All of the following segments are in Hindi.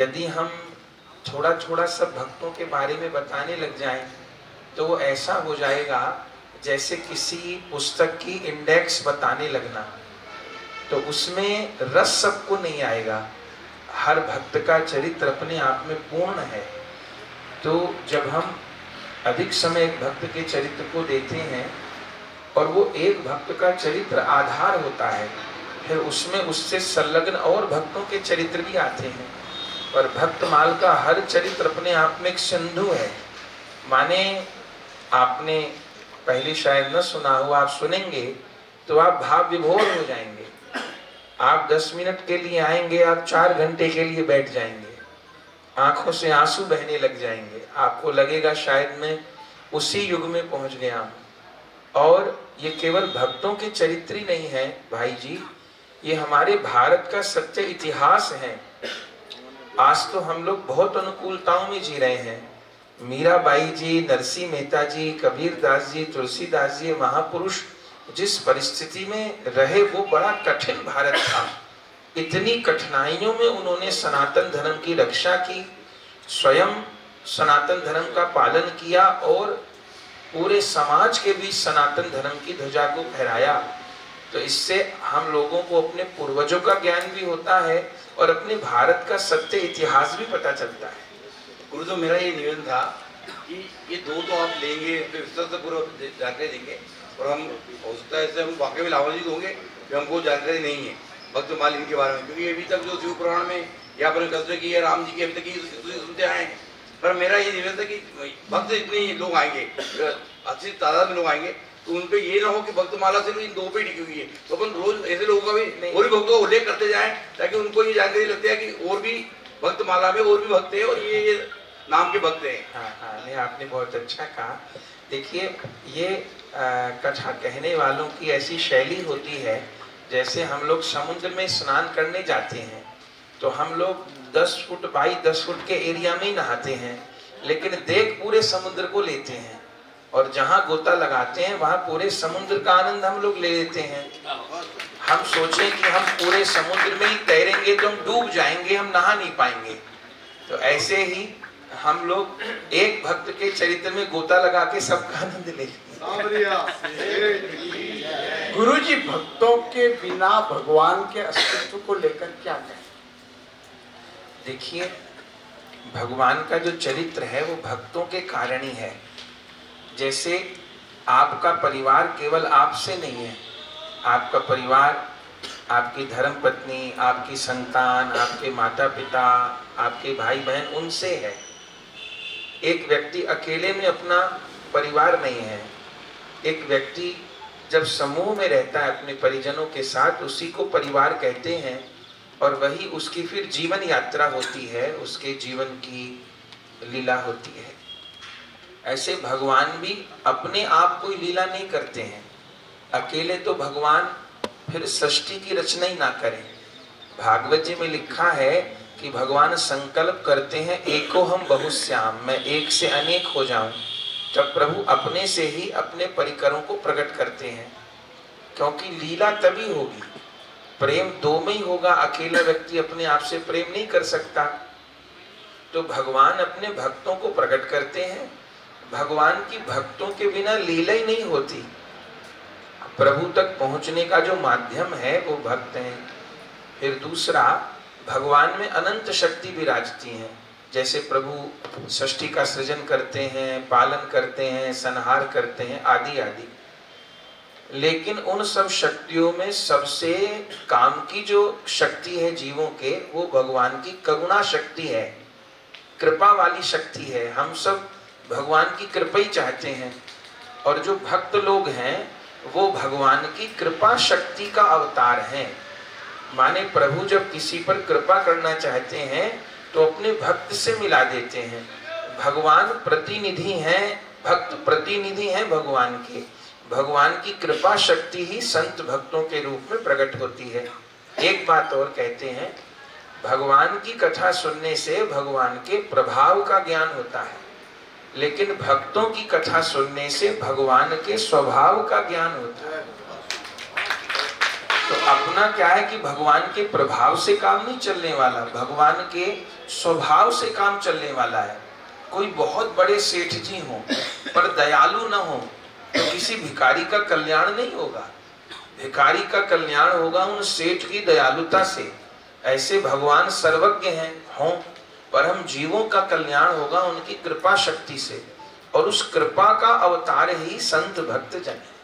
यदि हम थोड़ा थोड़ा सब भक्तों के बारे में बताने लग जाएं तो वो ऐसा हो जाएगा जैसे किसी पुस्तक की इंडेक्स बताने लगना, तो उसमें रस सबको नहीं आएगा। हर भक्त का चरित्र अपने आप में पूर्ण है। तो जब हम अधिक समय एक भक्त के चरित्र को देते हैं और वो एक भक्त का चरित्र आधार होता है, फिर उसमें उससे संलग्न और भक्तों के चरित्र भी आते हैं। पर भक्तमाल का हर चरित्र अपने आप में एक सिंधु है। माने आपने पहले शायद न सुना हो, आप सुनेंगे तो आप भाव विभोर हो जाएंगे। आप 10 मिनट के लिए आएंगे, आप 4 घंटे के लिए बैठ जाएंगे, आंखों से आंसू बहने लग जाएंगे, आपको लगेगा शायद मैं उसी युग में पहुंच गया हूं। और ये केवल भक्तों के चरित्र ही नहीं है भाई जी, ये हमारे भारत का सत्य इतिहास है। आज तो हम लोग बहुत अनुकूलताओं में जी रहे हैं। मीराबाई जी, नरसिंह मेहता जी, कबीरदास जी, तुलसीदास जी, महापुरुष जिस परिस्थिति में रहे वो बड़ा कठिन भारत था। इतनी कठिनाइयों में उन्होंने सनातन धर्म की रक्षा की, स्वयं सनातन धर्म का पालन किया और पूरे समाज के बीच सनातन धर्म की ध्वजा को फहराया। तो इससे हम लोगों को अपने पूर्वजों का ज्ञान भी होता है और अपने भारत का सत्य इतिहास भी पता चलता है। गुरु तो मेरा ये निवेदन था कि ये दो तो आप लेंगे, विस्तृत पूर्व जानकारी देंगे और हम हो सकता है इससे हम वाकई में लाभान्वित होंगे कि हमको जानकारी नहीं है भक्तमाल इनके बारे में, क्योंकि अभी तक जो शिव पुराण में या अपने कस्बे की या राम जी की अभी तक की सुनते आए हैं। पर मेरा ये निवेदन था कि भक्त इतने लोग आएंगे, अच्छी तादाद में लोग आएंगे, तो उन पे ये ना हो कि भक्तमाला से इन दो पे टिकी हुई है। तो अपन रोज ऐसे लोगों का भी और भी भक्तों का उल्लेख करते जाएं ताकि उनको ये जानकारी लगती है कि और भी भक्तमाला में और भी भक्त हैं और ये नाम के भक्त हैं। हाँ, नहीं आपने बहुत अच्छा कहा। देखिए ये कथा कहने वालों की ऐसी शैली होती है, जैसे हम लोग समुद्र में स्नान करने जाते हैं तो हम लोग 10 फुट बाई 10 फुट के एरिया में ही नहाते हैं, लेकिन देख पूरे समुद्र को लेते हैं और जहाँ गोता लगाते हैं वहाँ पूरे समुद्र का आनंद हम लोग ले लेते हैं। हम सोचें कि हम पूरे समुद्र में ही तैरेंगे तो हम डूब जाएंगे, हम नहा नहीं पाएंगे। तो ऐसे ही हम लोग एक भक्त के चरित्र में गोता लगा के सबका आनंद ले। गुरुजी, भक्तों के बिना भगवान के अस्तित्व को लेकर क्या कहें? देखिए भगवान का जो चरित्र है वो भक्तों के कारण ही है। जैसे आपका परिवार केवल आपसे नहीं है, आपका परिवार आपकी धर्मपत्नी, आपकी संतान, आपके माता पिता, आपके भाई बहन उनसे है। एक व्यक्ति अकेले में अपना परिवार नहीं है। एक व्यक्ति जब समूह में रहता है अपने परिजनों के साथ, उसी को परिवार कहते हैं और वही उसकी फिर जीवन यात्रा होती है, उसके जीवन की लीला होती है। ऐसे भगवान भी अपने आप कोई लीला नहीं करते हैं। अकेले तो भगवान फिर सृष्टि की रचना ही ना करें। भागवत जी में लिखा है कि भगवान संकल्प करते हैं एको हम बहुश्याम, मैं एक से अनेक हो जाऊं। तब प्रभु अपने से ही अपने परिकरों को प्रकट करते हैं, क्योंकि लीला तभी होगी, प्रेम दो में ही होगा। अकेला व्यक्ति अपने आप से प्रेम नहीं कर सकता। तो भगवान अपने भक्तों को प्रकट करते हैं। भगवान की भक्तों के बिना लीला ही नहीं होती। प्रभु तक पहुंचने का जो माध्यम है वो भक्त हैं। फिर दूसरा, भगवान में अनंत शक्ति विराजती है। जैसे प्रभु सृष्टि का सृजन करते हैं, पालन करते हैं, संहार करते हैं, आदि आदि। लेकिन उन सब शक्तियों में सबसे काम की जो शक्ति है जीवों के, वो भगवान की करुणा शक्ति है, कृपा वाली शक्ति है। हम सब भगवान की कृपा ही चाहते हैं और जो भक्त लोग हैं वो भगवान की कृपा शक्ति का अवतार हैं। माने प्रभु जब किसी पर कृपा करना चाहते हैं तो अपने भक्त से मिला देते हैं। भगवान प्रतिनिधि हैं, भक्त प्रतिनिधि हैं भगवान के। भगवान की कृपा शक्ति ही संत भक्तों के रूप में प्रकट होती है। एक बात और कहते हैं, भगवान की कथा सुनने से भगवान के प्रभाव का ज्ञान होता है, लेकिन भक्तों की कथा सुनने से भगवान के स्वभाव का ज्ञान होता है। तो अपना क्या है कि भगवान के प्रभाव से काम नहीं चलने वाला, भगवान के स्वभाव से काम चलने वाला है। कोई बहुत बड़े सेठ जी हो पर दयालु न हो तो किसी भिखारी का कल्याण नहीं होगा। भिखारी का कल्याण होगा उन सेठ की दयालुता से। ऐसे भगवान सर्वज्ञ हैं हों, पर हम जीवों का कल्याण होगा उनकी कृपा शक्ति से, और उस कृपा का अवतार ही संत भक्त जन है।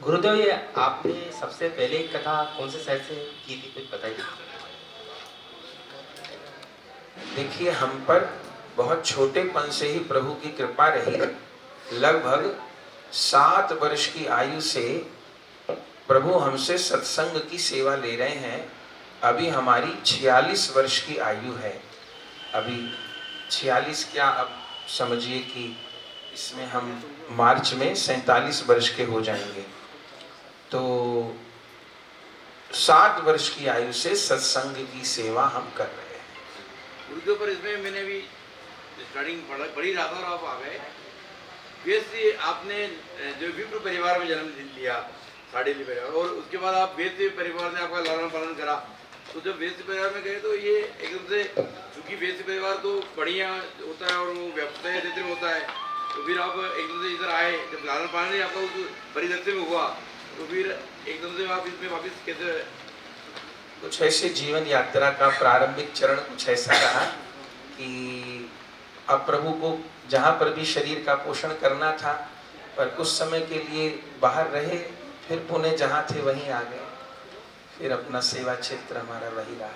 गुरुदेव, ये आपने सबसे पहले कथा कौन से शहर से की थी, कुछ बताइए। देखिए, हम पर बहुत छोटेपन से ही प्रभु की कृपा रही। लगभग 7 वर्ष की आयु से प्रभु हमसे सत्संग की सेवा ले रहे हैं। अभी हमारी 46 वर्ष की आयु है। अभी 46 क्या, अब समझिए कि इसमें हम मार्च में 47 वर्ष के हो जाएंगे। तो 7 वर्ष की आयु से सत्संग की सेवा हम कर रहे हैं। गुरुदेव, पर इसमें मैंने भी स्टार्टिंग पढ़ी रहा था और आप आ गए। वैसे आपने जो विप्र परिवार में जन्म लिया, साडेली परिवार, और उसके बाद आप वैश्य परिवार ने आपका लालन पालन करा। तो जब वैश्य परिवार में गए तो ये एकदम से, क्योंकि वैश्य परिवार तो बढ़िया होता है और वो व्यवसाय क्षेत्र में होता है, तो फिर आप एकदम से इधर आए, जब लालन पालन आपका उस परिदृश्य में हुआ, तो फिर एकदम से आप इसमें वापस कैसे? कुछ ऐसे जीवन यात्रा का प्रारंभिक चरण कुछ ऐसा रहा कि अब प्रभु को जहाँ पर भी शरीर का पोषण करना था, पर कुछ समय के लिए बाहर रहे, फिर पुणे जहाँ थे वहीं आ गए। फिर अपना सेवा क्षेत्र हमारा वही रहा।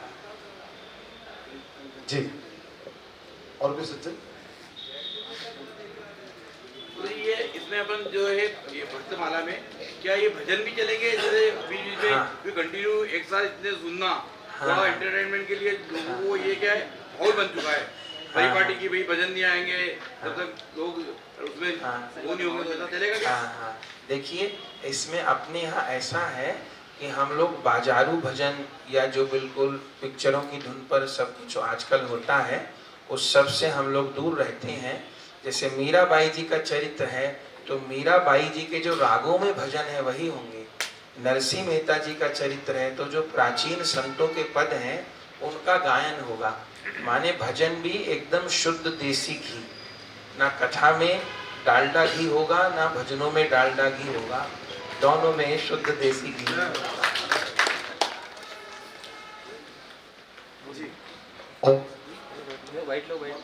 जी, और भी सज्जन? तो ये इसमें अपन जो है ये भक्तमाला में क्या ये भजन भी चलेंगे, जैसे बीच बीच में हाँ। कंटिन्यू एक साथ इतने सुनना, हाँ। थोड़ा एंटरटेनमेंट के लिए लोगों को ये क्या है माहौल बन चुका है परिपाटी की, भाई भजन नहीं आएंगे जब तक लोग उसमें वो नहीं होंगे, तो ऐसा चलेगा क्या? हाँ, देखिए, इसमें अपने यहाँ ऐसा है कि हम लोग बाजारू भजन या जो बिल्कुल पिक्चरों की धुन पर सब कुछ आजकल होता है, उस सब से हम लोग दूर रहते हैं। जैसे मीराबाई जी का चरित्र है, तो मीराबाई जी के जो रागों में भजन है वही होंगे। नरसिंह मेहता जी का चरित्र है, तो जो प्राचीन संतों के पद हैं उनका गायन होगा। माने भजन भी एकदम शुद्ध देसी घी, ना कथा में डालडा घी होगा ना भजनों में डालडा घी होगा, दोनों में शुद्ध देसी घी। वाइट लो, वाइट।